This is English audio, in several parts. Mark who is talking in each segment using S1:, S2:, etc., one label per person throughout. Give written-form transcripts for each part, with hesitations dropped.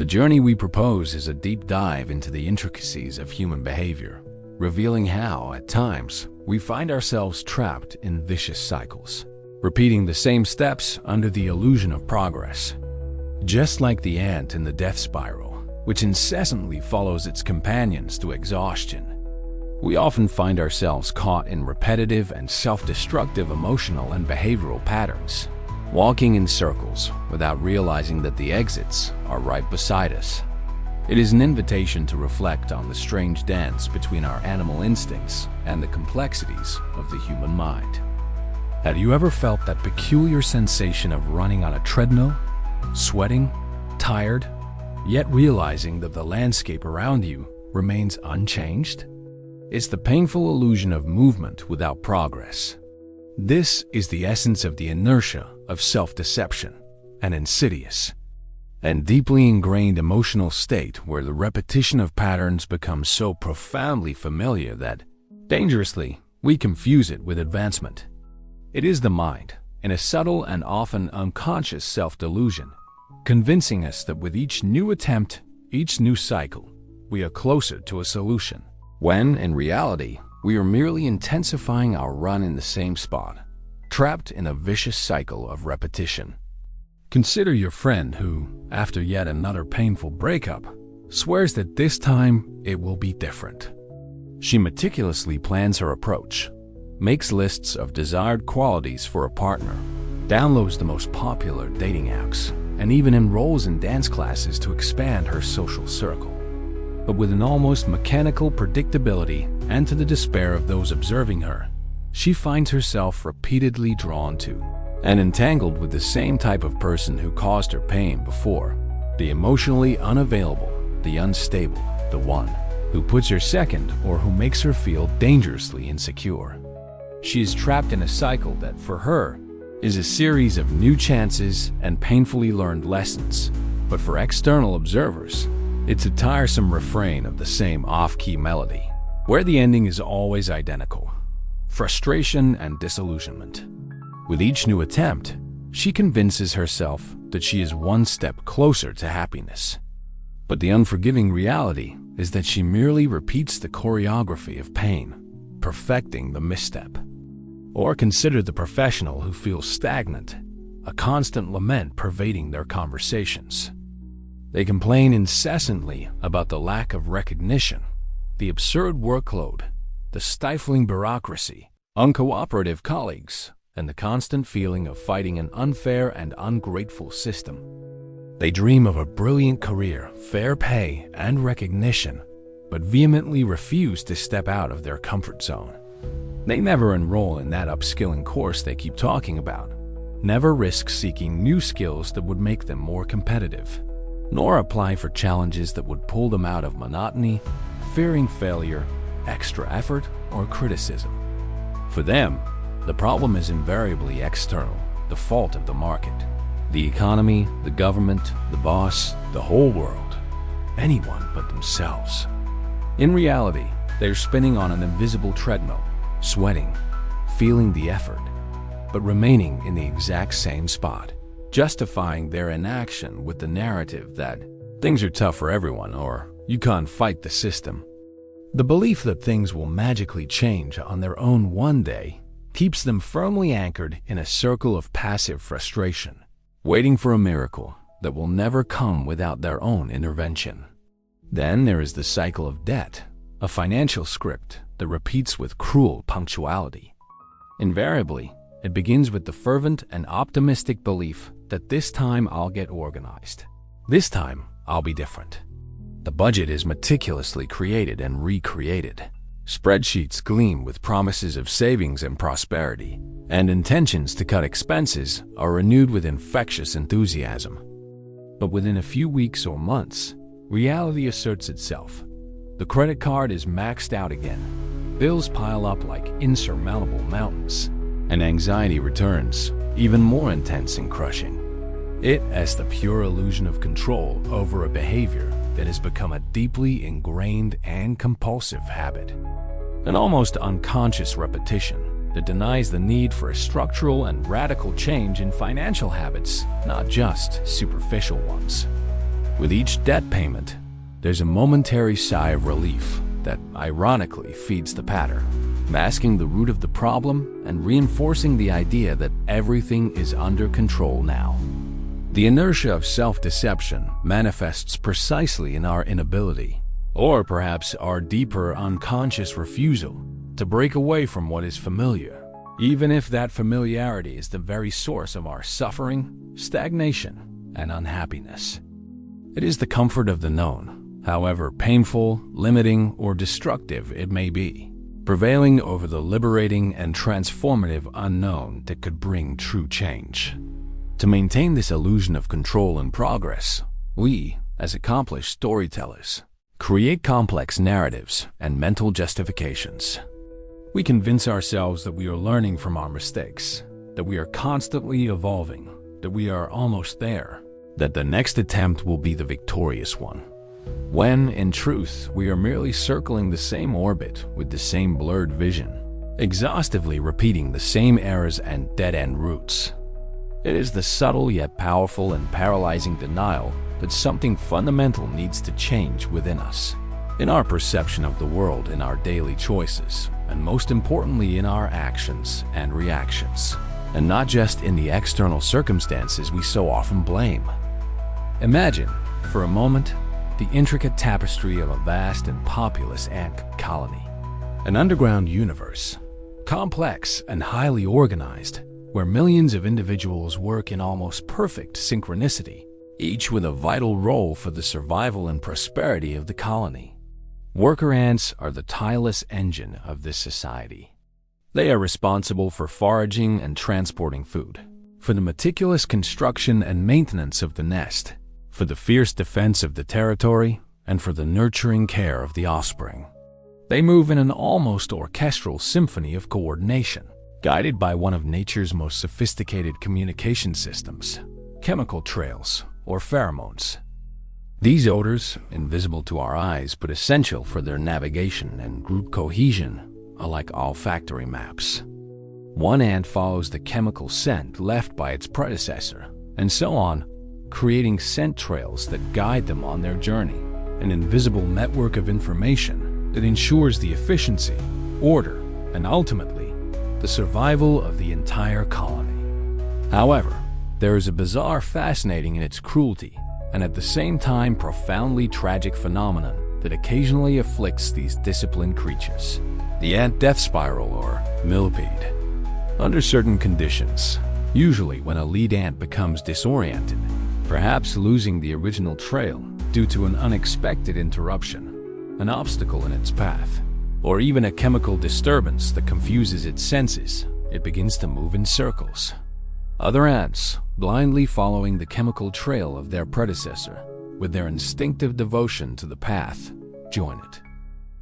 S1: The journey we propose is a deep dive into the intricacies of human behavior, revealing how, at times, we find ourselves trapped in vicious cycles, repeating the same steps under the illusion of progress. Just like the ant in the death spiral, which incessantly follows its companions to exhaustion, we often find ourselves caught in repetitive and self-destructive emotional and behavioral patterns, walking in circles without realizing that the exits are right beside us. It is an invitation to reflect on the strange dance between our animal instincts and the complexities of the human mind. Have you ever felt that peculiar sensation of running on a treadmill, sweating, tired, yet realizing that the landscape around you remains unchanged? It's the painful illusion of movement without progress. This is the essence of the inertia of self-deception, an insidious and deeply ingrained emotional state where the repetition of patterns becomes so profoundly familiar that, dangerously, we confuse it with advancement. It is the mind, in a subtle and often unconscious self-delusion, convincing us that with each new attempt, each new cycle, we are closer to a solution, when, in reality, we are merely intensifying our run in the same spot, trapped in a vicious cycle of repetition. Consider your friend who, after yet another painful breakup, swears that this time it will be different. She meticulously plans her approach, makes lists of desired qualities for a partner, downloads the most popular dating apps, and even enrolls in dance classes to expand her social circle. But with an almost mechanical predictability and to the despair of those observing her, she finds herself repeatedly drawn to and entangled with the same type of person who caused her pain before, the emotionally unavailable, the unstable, the one who puts her second or who makes her feel dangerously insecure. She is trapped in a cycle that, for her, is a series of new chances and painfully learned lessons, but for external observers, it's a tiresome refrain of the same off-key melody, where the ending is always identical: frustration and disillusionment. With each new attempt, she convinces herself that she is one step closer to happiness. But the unforgiving reality is that she merely repeats the choreography of pain, perfecting the misstep. Or consider the professional who feels stagnant, a constant lament pervading their conversations. They complain incessantly about the lack of recognition, the absurd workload, the stifling bureaucracy, uncooperative colleagues, and the constant feeling of fighting an unfair and ungrateful system. They dream of a brilliant career, fair pay, and recognition, but vehemently refuse to step out of their comfort zone. They never enroll in that upskilling course they keep talking about, never risk seeking new skills that would make them more competitive, nor apply for challenges that would pull them out of monotony, fearing failure, extra effort, or criticism. For them, the problem is invariably external, the fault of the market, the economy, the government, the boss, the whole world, anyone but themselves. In reality, they're spinning on an invisible treadmill, sweating, feeling the effort, but remaining in the exact same spot, justifying their inaction with the narrative that things are tough for everyone or you can't fight the system. The belief that things will magically change on their own one day keeps them firmly anchored in a circle of passive frustration, waiting for a miracle that will never come without their own intervention. Then there is the cycle of debt, a financial script that repeats with cruel punctuality. Invariably, it begins with the fervent and optimistic belief that this time I'll get organized. This time I'll be different. The budget is meticulously created and recreated. Spreadsheets gleam with promises of savings and prosperity, and intentions to cut expenses are renewed with infectious enthusiasm. But within a few weeks or months, reality asserts itself. The credit card is maxed out again. Bills pile up like insurmountable mountains, and anxiety returns, even more intense and crushing. It as the pure illusion of control over a behavior that has become a deeply ingrained and compulsive habit. An almost unconscious repetition that denies the need for a structural and radical change in financial habits, not just superficial ones. With each debt payment, there's a momentary sigh of relief that ironically feeds the pattern, masking the root of the problem and reinforcing the idea that everything is under control now. The inertia of self-deception manifests precisely in our inability, or perhaps our deeper unconscious refusal, to break away from what is familiar, even if that familiarity is the very source of our suffering, stagnation, and unhappiness. It is the comfort of the known, however painful, limiting, or destructive it may be, prevailing over the liberating and transformative unknown that could bring true change. To maintain this illusion of control and progress, we, as accomplished storytellers, create complex narratives and mental justifications. We convince ourselves that we are learning from our mistakes, that we are constantly evolving, that we are almost there, that the next attempt will be the victorious one, when, in truth, we are merely circling the same orbit with the same blurred vision, exhaustively repeating the same errors and dead-end routes. It is the subtle yet powerful and paralyzing denial that something fundamental needs to change within us, in our perception of the world, in our daily choices, and most importantly in our actions and reactions, and not just in the external circumstances we so often blame. Imagine, for a moment, the intricate tapestry of a vast and populous ant colony, an underground universe, complex and highly organized, where millions of individuals work in almost perfect synchronicity, each with a vital role for the survival and prosperity of the colony. Worker ants are the tireless engine of this society. They are responsible for foraging and transporting food, for the meticulous construction and maintenance of the nest, for the fierce defense of the territory, and for the nurturing care of the offspring. They move in an almost orchestral symphony of coordination, guided by one of nature's most sophisticated communication systems, chemical trails, or pheromones. These odors, invisible to our eyes but essential for their navigation and group cohesion, are like olfactory maps. One ant follows the chemical scent left by its predecessor, and so on, creating scent trails that guide them on their journey, an invisible network of information that ensures the efficiency, order, and ultimately, the survival of the entire colony. However, there is a bizarre fascinating in its cruelty, and at the same time profoundly tragic phenomenon that occasionally afflicts these disciplined creatures: the ant death spiral, or millipede. Under certain conditions, usually when a lead ant becomes disoriented, perhaps losing the original trail due to an unexpected interruption, an obstacle in its path, or even a chemical disturbance that confuses its senses, it begins to move in circles. Other ants, blindly following the chemical trail of their predecessor, with their instinctive devotion to the path, join it.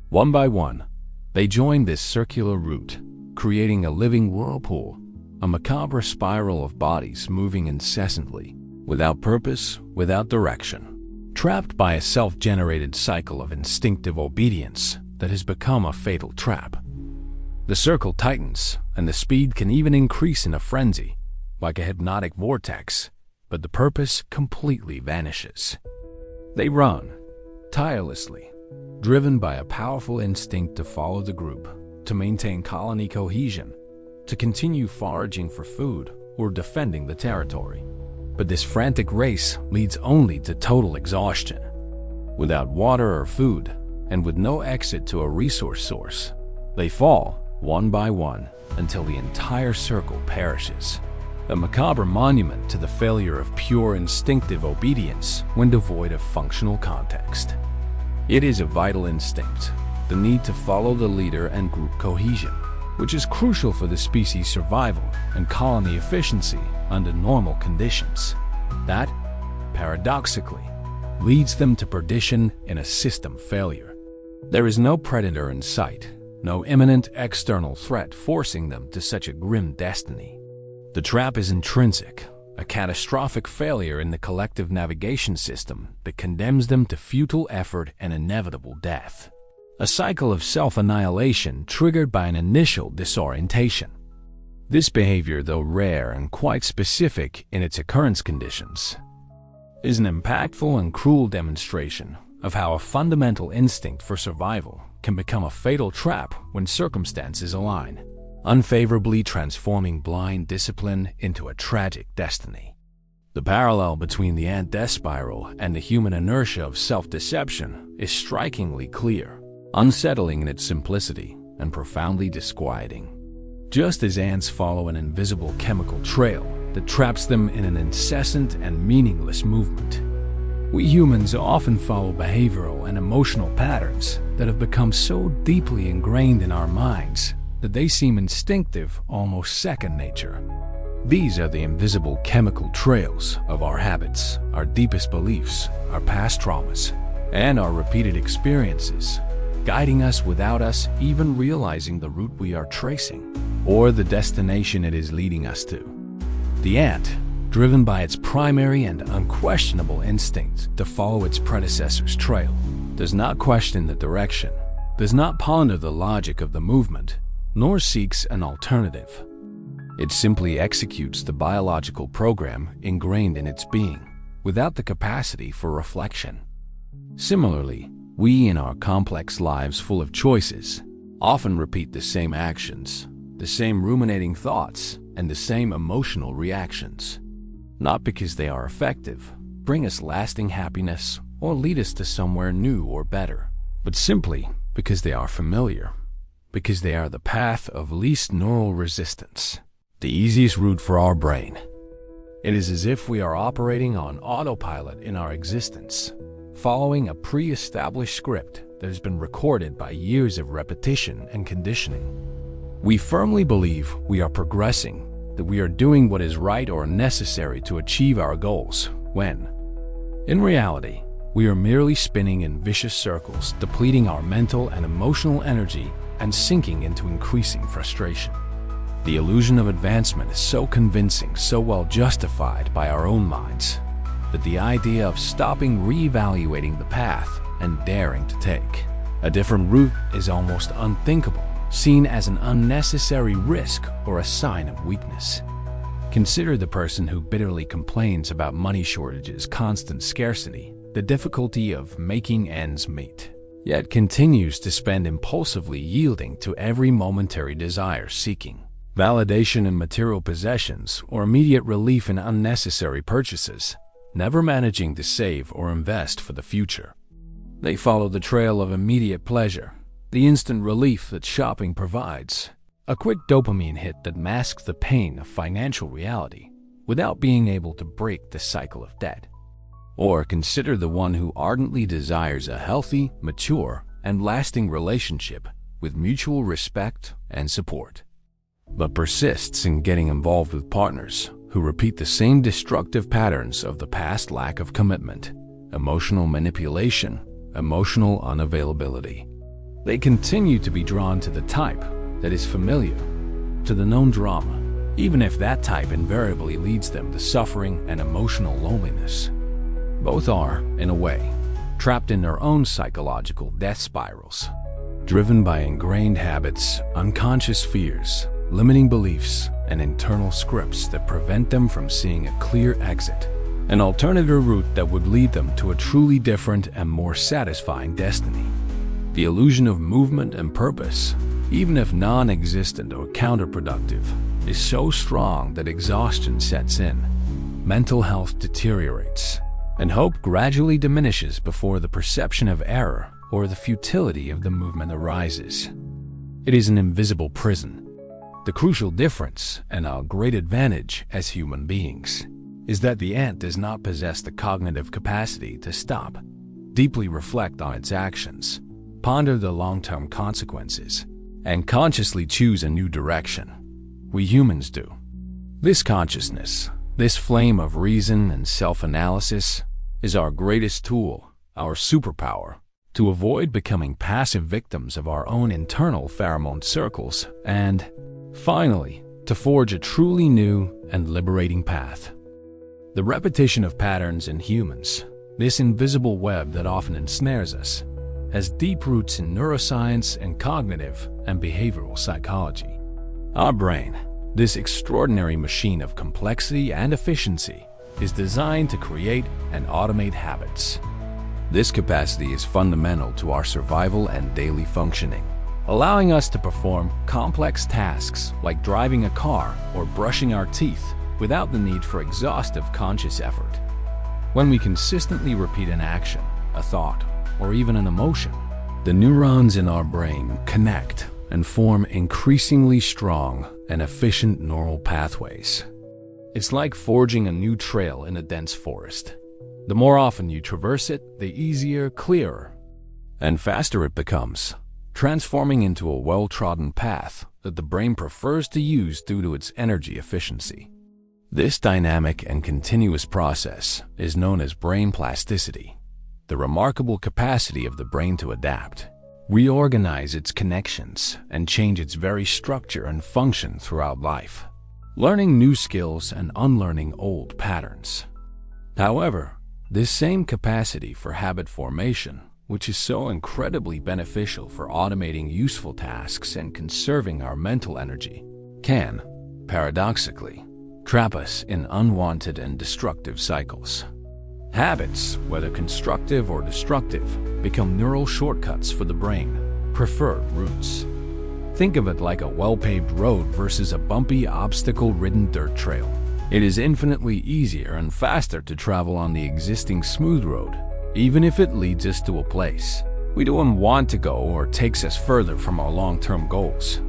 S1: One by one, they join this circular route, creating a living whirlpool, a macabre spiral of bodies moving incessantly, without purpose, without direction, trapped by a self-generated cycle of instinctive obedience that has become a fatal trap. The circle tightens, and the speed can even increase in a frenzy, like a hypnotic vortex, but the purpose completely vanishes. They run, tirelessly, driven by a powerful instinct to follow the group, to maintain colony cohesion, to continue foraging for food or defending the territory. But this frantic race leads only to total exhaustion. Without water or food, and with no exit to a resource source, they fall, one by one, until the entire circle perishes. A macabre monument to the failure of pure instinctive obedience when devoid of functional context. It is a vital instinct, the need to follow the leader and group cohesion, which is crucial for the species' survival and colony efficiency under normal conditions. That, paradoxically, leads them to perdition in a system failure. There is no predator in sight, no imminent external threat forcing them to such a grim destiny. The trap is intrinsic, a catastrophic failure in the collective navigation system that condemns them to futile effort and inevitable death. A cycle of self-annihilation triggered by an initial disorientation. This behavior, though rare and quite specific in its occurrence conditions, is an impactful and cruel demonstration of how a fundamental instinct for survival can become a fatal trap when circumstances align, unfavorably transforming blind discipline into a tragic destiny. The parallel between the ant death spiral and the human inertia of self-deception is strikingly clear, unsettling in its simplicity and profoundly disquieting. Just as ants follow an invisible chemical trail that traps them in an incessant and meaningless movement, we humans often follow behavioral and emotional patterns that have become so deeply ingrained in our minds that they seem instinctive, almost second nature. These are the invisible chemical trails of our habits, our deepest beliefs, our past traumas, and our repeated experiences, guiding us without us even realizing the route we are tracing or the destination it is leading us to. The ant, driven by its primary and unquestionable instinct to follow its predecessor's trail, does not question the direction, does not ponder the logic of the movement, nor seeks an alternative. It simply executes the biological program ingrained in its being, without the capacity for reflection. Similarly, we in our complex lives full of choices often repeat the same actions, the same ruminating thoughts, and the same emotional reactions. Not because they are effective, bring us lasting happiness, or lead us to somewhere new or better, but simply because they are familiar, because they are the path of least neural resistance, the easiest route for our brain. It is as if we are operating on autopilot in our existence, following a pre-established script that has been recorded by years of repetition and conditioning. We firmly believe we are progressing, that we are doing what is right or necessary to achieve our goals, when, in reality, we are merely spinning in vicious circles, depleting our mental and emotional energy and sinking into increasing frustration. The illusion of advancement is so convincing, so well justified by our own minds, that the idea of stopping reevaluating the path and daring to take a different route is almost unthinkable, seen as an unnecessary risk or a sign of weakness. Consider the person who bitterly complains about money shortages, constant scarcity, the difficulty of making ends meet, yet continues to spend impulsively, yielding to every momentary desire, seeking validation in material possessions or immediate relief in unnecessary purchases, never managing to save or invest for the future. They follow the trail of immediate pleasure, the instant relief that shopping provides, a quick dopamine hit that masks the pain of financial reality without being able to break the cycle of debt. Or consider the one who ardently desires a healthy, mature, and lasting relationship with mutual respect and support, but persists in getting involved with partners who repeat the same destructive patterns of the past: lack of commitment, emotional manipulation, emotional unavailability. They continue to be drawn to the type that is familiar, to the known drama, even if that type invariably leads them to suffering and emotional loneliness. Both are, in a way, trapped in their own psychological death spirals, driven by ingrained habits, unconscious fears, limiting beliefs, and internal scripts that prevent them from seeing a clear exit, an alternative route that would lead them to a truly different and more satisfying destiny. The illusion of movement and purpose, even if non-existent or counterproductive, is so strong that exhaustion sets in, mental health deteriorates, and hope gradually diminishes before the perception of error or the futility of the movement arises. It is an invisible prison. The crucial difference, and our great advantage as human beings, is that the ant does not possess the cognitive capacity to stop, deeply reflect on its actions, ponder the long-term consequences, and consciously choose a new direction. We humans do. This consciousness, this flame of reason and self-analysis, is our greatest tool, our superpower, to avoid becoming passive victims of our own internal pheromone circles and, finally, to forge a truly new and liberating path. The repetition of patterns in humans, this invisible web that often ensnares us, has deep roots in neuroscience and cognitive and behavioral psychology. Our brain, this extraordinary machine of complexity and efficiency, is designed to create and automate habits. This capacity is fundamental to our survival and daily functioning, allowing us to perform complex tasks like driving a car or brushing our teeth without the need for exhaustive conscious effort. When we consistently repeat an action, a thought, or even an emotion, the neurons in our brain connect and form increasingly strong and efficient neural pathways. It's like forging a new trail in a dense forest. The more often you traverse it, the easier, clearer, and faster it becomes, transforming into a well-trodden path that the brain prefers to use due to its energy efficiency. This dynamic and continuous process is known as brain plasticity, the remarkable capacity of the brain to adapt, reorganize its connections, and change its very structure and function throughout life, learning new skills and unlearning old patterns. However, this same capacity for habit formation, which is so incredibly beneficial for automating useful tasks and conserving our mental energy, can, paradoxically, trap us in unwanted and destructive cycles. Habits, whether constructive or destructive, become neural shortcuts for the brain, preferred routes. Think of it like a well-paved road versus a bumpy, obstacle-ridden dirt trail. It is infinitely easier and faster to travel on the existing smooth road, even if it leads us to a place we don't want to go or takes us further from our long-term goals.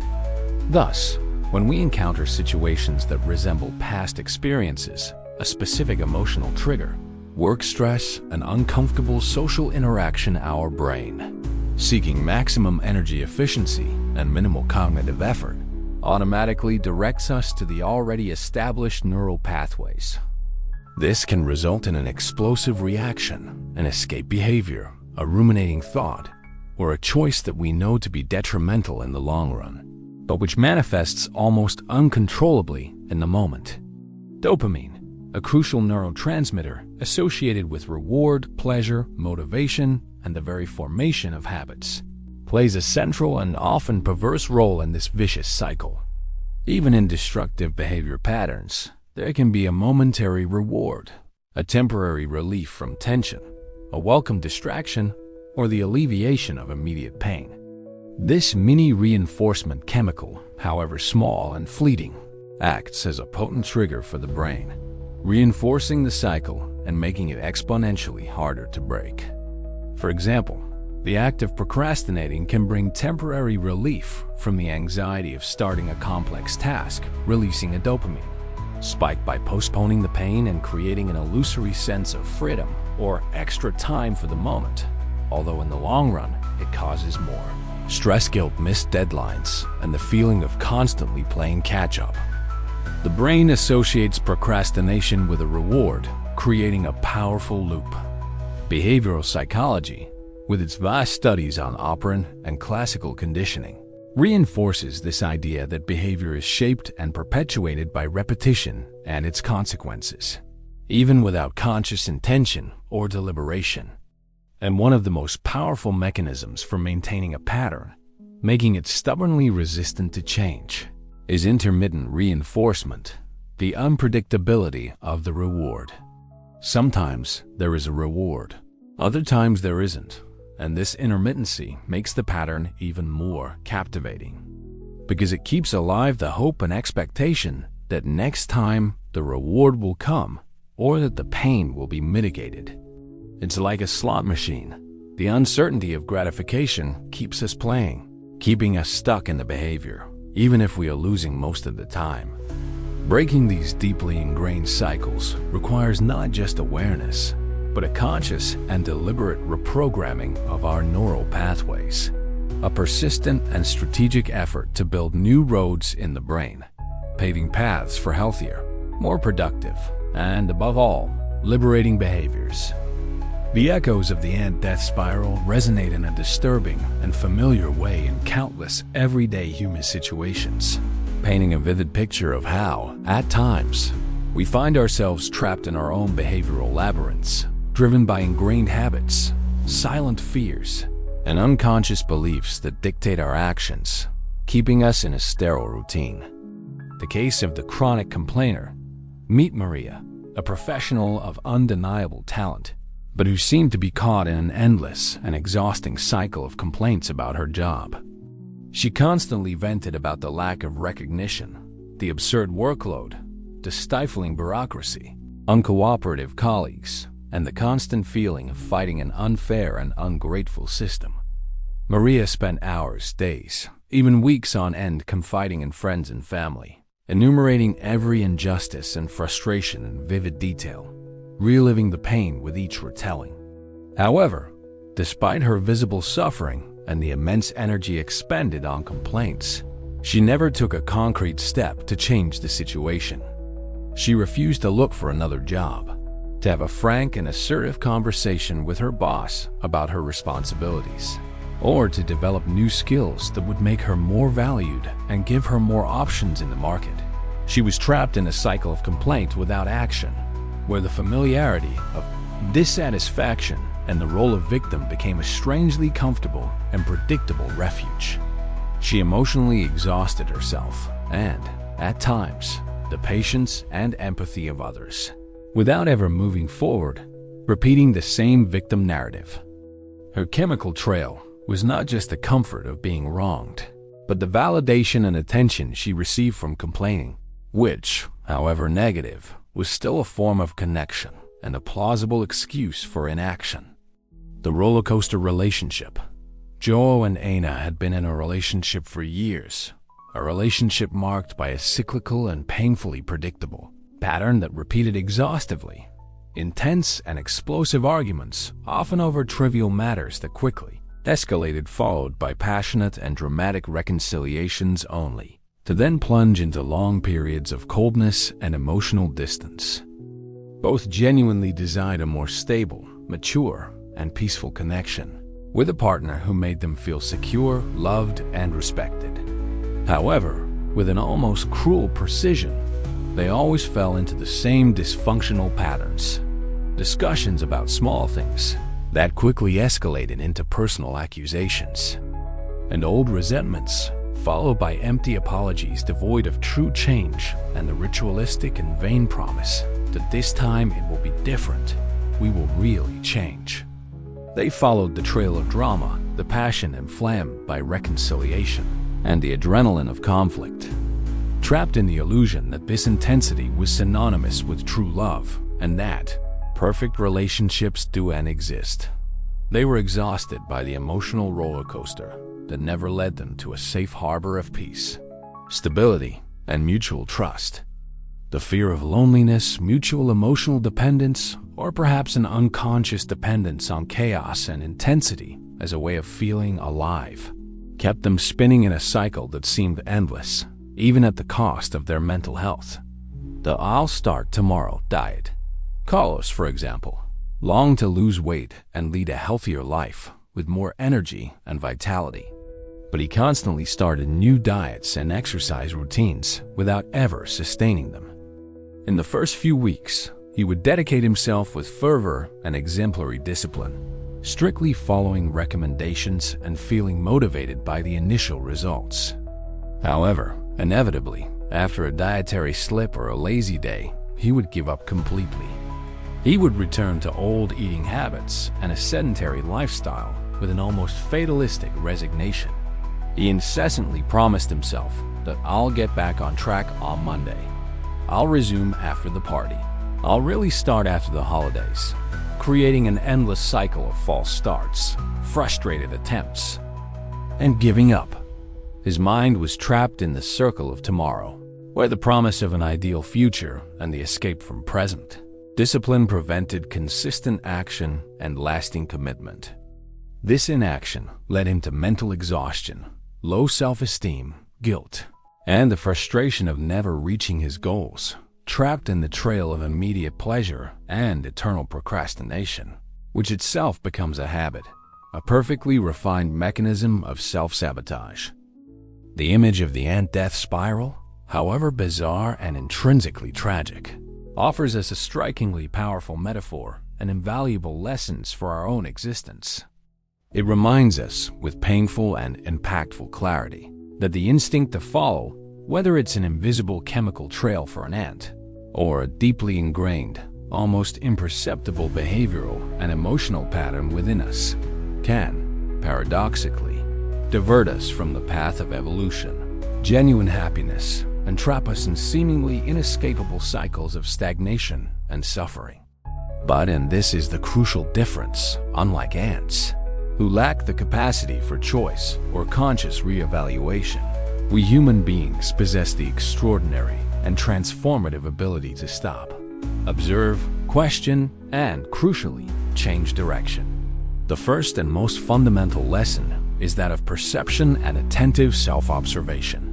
S1: Thus, when we encounter situations that resemble past experiences, a specific emotional trigger, work stress, an uncomfortable social interaction, our brain, seeking maximum energy efficiency and minimal cognitive effort, automatically directs us to the already established neural pathways. This can result in an explosive reaction, an escape behavior, a ruminating thought, or a choice that we know to be detrimental in the long run, but which manifests almost uncontrollably in the moment. Dopamine, a crucial neurotransmitter associated with reward, pleasure, motivation, and the very formation of habits, plays a central and often perverse role in this vicious cycle. Even in destructive behavior patterns, there can be a momentary reward, a temporary relief from tension, a welcome distraction, or the alleviation of immediate pain. This mini-reinforcement chemical, however small and fleeting, acts as a potent trigger for the brain, reinforcing the cycle and making it exponentially harder to break. For example, the act of procrastinating can bring temporary relief from the anxiety of starting a complex task, releasing a dopamine spike by postponing the pain and creating an illusory sense of freedom or extra time for the moment, although in the long run, it causes more stress, guilt, missed deadlines, and the feeling of constantly playing catch-up. The brain associates procrastination with a reward, creating a powerful loop. Behavioral psychology, with its vast studies on operant and classical conditioning, reinforces this idea that behavior is shaped and perpetuated by repetition and its consequences, even without conscious intention or deliberation. And one of the most powerful mechanisms for maintaining a pattern, making it stubbornly resistant to change, is intermittent reinforcement, the unpredictability of the reward. Sometimes there is a reward, other times there isn't, and this intermittency makes the pattern even more captivating, because it keeps alive the hope and expectation that next time the reward will come or that the pain will be mitigated. It's like a slot machine. The uncertainty of gratification keeps us playing, keeping us stuck in the behavior, even if we are losing most of the time. Breaking these deeply ingrained cycles requires not just awareness, but a conscious and deliberate reprogramming of our neural pathways, a persistent and strategic effort to build new roads in the brain, paving paths for healthier, more productive, and above all, liberating behaviors. The echoes of the ant death spiral resonate in a disturbing and familiar way in countless everyday human situations, painting a vivid picture of how, at times, we find ourselves trapped in our own behavioral labyrinths, driven by ingrained habits, silent fears, and unconscious beliefs that dictate our actions, keeping us in a sterile routine. The case of the chronic complainer. Meet Maria, a professional of undeniable talent, but who seemed to be caught in an endless and exhausting cycle of complaints about her job. She constantly vented about the lack of recognition, the absurd workload, the stifling bureaucracy, uncooperative colleagues, and the constant feeling of fighting an unfair and ungrateful system. Maria spent hours, days, even weeks on end confiding in friends and family, enumerating every injustice and frustration in vivid detail, reliving the pain with each retelling. However, despite her visible suffering and the immense energy expended on complaints, she never took a concrete step to change the situation. She refused to look for another job, to have a frank and assertive conversation with her boss about her responsibilities, or to develop new skills that would make her more valued and give her more options in the market. She was trapped in a cycle of complaint without action, where the familiarity of dissatisfaction and the role of victim became a strangely comfortable and predictable refuge. She emotionally exhausted herself and, at times, the patience and empathy of others, without ever moving forward, repeating the same victim narrative. Her chemical trail was not just the comfort of being wronged, but the validation and attention she received from complaining, which, however negative, was still a form of connection and a plausible excuse for inaction. The roller coaster relationship. Joe and Anna had been in a relationship for years, a relationship marked by a cyclical and painfully predictable pattern that repeated exhaustively. Intense and explosive arguments, often over trivial matters that quickly escalated, followed by passionate and dramatic reconciliations only, to then plunge into long periods of coldness and emotional distance. Both genuinely desired a more stable, mature, and peaceful connection with a partner who made them feel secure, loved, and respected. However, with an almost cruel precision, they always fell into the same dysfunctional patterns. Discussions about small things that quickly escalated into personal accusations, and old resentments, followed by empty apologies devoid of true change and the ritualistic and vain promise that this time it will be different, we will really change. They followed the trail of drama, the passion inflamed by reconciliation, and the adrenaline of conflict, trapped in the illusion that this intensity was synonymous with true love and that perfect relationships do and exist. They were exhausted by the emotional roller coaster that never led them to a safe harbor of peace, stability, and mutual trust. The fear of loneliness, mutual emotional dependence, or perhaps an unconscious dependence on chaos and intensity as a way of feeling alive, kept them spinning in a cycle that seemed endless, even at the cost of their mental health. The "I'll start tomorrow" diet. Carlos, for example, longed to lose weight and lead a healthier life with more energy and vitality. But he constantly started new diets and exercise routines without ever sustaining them. In the first few weeks, he would dedicate himself with fervor and exemplary discipline, strictly following recommendations and feeling motivated by the initial results. However, inevitably, after a dietary slip or a lazy day, he would give up completely. He would return to old eating habits and a sedentary lifestyle with an almost fatalistic resignation. He incessantly promised himself that "I'll get back on track on Monday. I'll resume after the party. I'll really start after the holidays," creating an endless cycle of false starts, frustrated attempts, and giving up. His mind was trapped in the circle of tomorrow, where the promise of an ideal future and the escape from present. Discipline prevented consistent action and lasting commitment. This inaction led him to mental exhaustion, low self-esteem, guilt, and the frustration of never reaching his goals, trapped in the trail of immediate pleasure and eternal procrastination, which itself becomes a habit, a perfectly refined mechanism of self-sabotage. The image of the ant death spiral, however bizarre and intrinsically tragic, offers us a strikingly powerful metaphor and invaluable lessons for our own existence. It reminds us, with painful and impactful clarity, that the instinct to follow, whether it's an invisible chemical trail for an ant, or a deeply ingrained, almost imperceptible behavioral and emotional pattern within us can, paradoxically, divert us from the path of evolution, genuine happiness, and trap us in seemingly inescapable cycles of stagnation and suffering. But, and this is the crucial difference, unlike ants, who lack the capacity for choice or conscious reevaluation, we human beings possess the extraordinary and transformative ability to stop, observe, question, and, crucially, change direction. The first and most fundamental lesson is that of perception and attentive self-observation.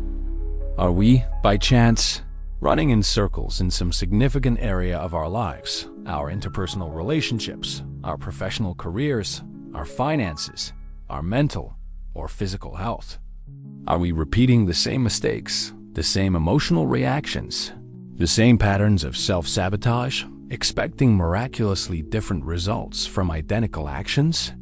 S1: Are we, by chance, running in circles in some significant area of our lives, our interpersonal relationships, our professional careers, our finances, our mental or physical health? Are we repeating the same mistakes, the same emotional reactions, the same patterns of self-sabotage, expecting miraculously different results from identical actions?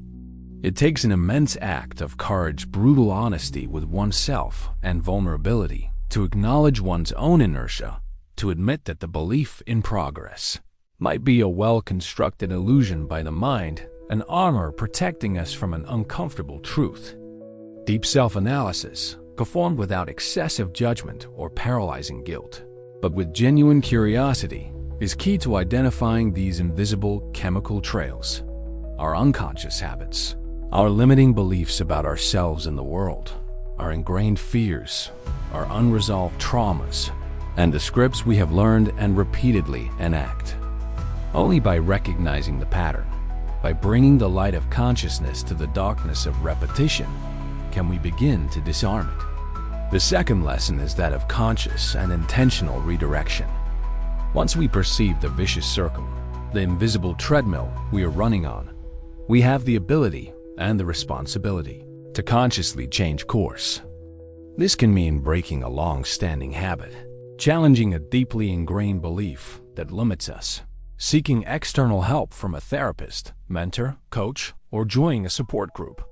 S1: It takes an immense act of courage, brutal honesty with oneself, and vulnerability to acknowledge one's own inertia, to admit that the belief in progress might be a well-constructed illusion by the mind, an armor protecting us from an uncomfortable truth. Deep self-analysis, performed without excessive judgment or paralyzing guilt, but with genuine curiosity, is key to identifying these invisible chemical trails, our unconscious habits, our limiting beliefs about ourselves and the world, our ingrained fears, our unresolved traumas, and the scripts we have learned and repeatedly enact. Only by recognizing the pattern, by bringing the light of consciousness to the darkness of repetition, can we begin to disarm it. The second lesson is that of conscious and intentional redirection. Once we perceive the vicious circle, the invisible treadmill we are running on, we have the ability and the responsibility to consciously change course. This can mean breaking a long-standing habit, challenging a deeply ingrained belief that limits us, seeking external help from a therapist, mentor, coach, or joining a support group.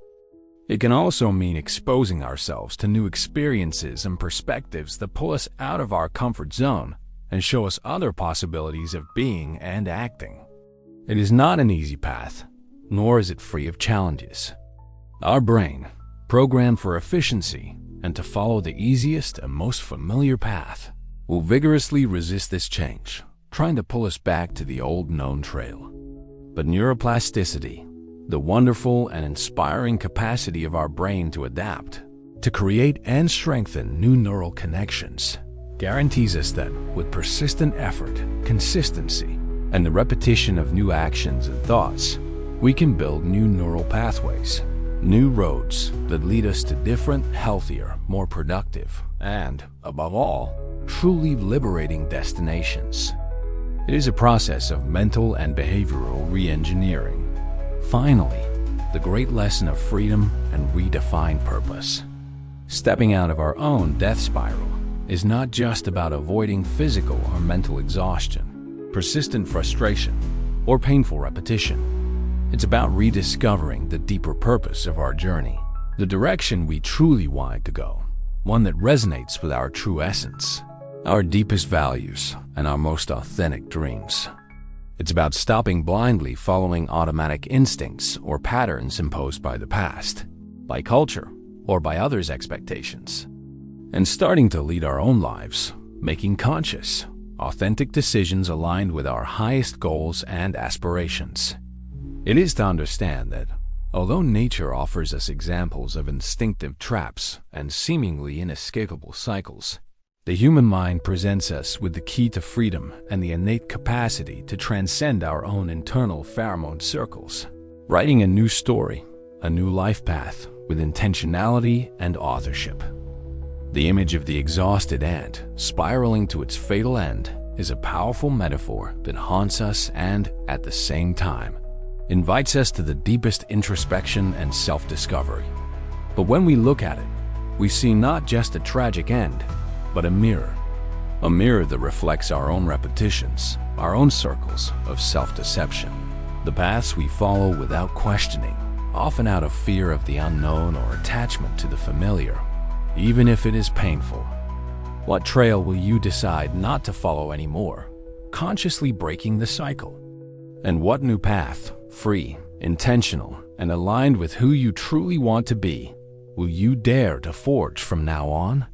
S1: It can also mean exposing ourselves to new experiences and perspectives that pull us out of our comfort zone and show us other possibilities of being and acting. It is not an easy path, nor is it free of challenges. Our brain, programmed for efficiency and to follow the easiest and most familiar path, will vigorously resist this change, trying to pull us back to the old known trail. But neuroplasticity, the wonderful and inspiring capacity of our brain to adapt, to create and strengthen new neural connections, guarantees us that with persistent effort, consistency, and the repetition of new actions and thoughts, we can build new neural pathways, new roads that lead us to different, healthier, more productive, and, above all, truly liberating destinations. It is a process of mental and behavioral re-engineering. Finally, the great lesson of freedom and redefined purpose. Stepping out of our own death spiral is not just about avoiding physical or mental exhaustion, persistent frustration, or painful repetition. It's about rediscovering the deeper purpose of our journey, the direction we truly want to go, one that resonates with our true essence, our deepest values, and our most authentic dreams. It's about stopping blindly following automatic instincts or patterns imposed by the past, by culture, or by others' expectations, and starting to lead our own lives, making conscious, authentic decisions aligned with our highest goals and aspirations. It is to understand that, although nature offers us examples of instinctive traps and seemingly inescapable cycles, the human mind presents us with the key to freedom and the innate capacity to transcend our own internal pheromone circles, writing a new story, a new life path with intentionality and authorship. The image of the exhausted ant spiraling to its fatal end is a powerful metaphor that haunts us and, at the same time, invites us to the deepest introspection and self-discovery. But when we look at it, we see not just a tragic end, but a mirror that reflects our own repetitions, our own circles of self-deception, the paths we follow without questioning, often out of fear of the unknown or attachment to the familiar, even if it is painful. What trail will you decide not to follow anymore? consciously breaking the cycle. And what new path, free, intentional, and aligned with who you truly want to be, will you dare to forge from now on?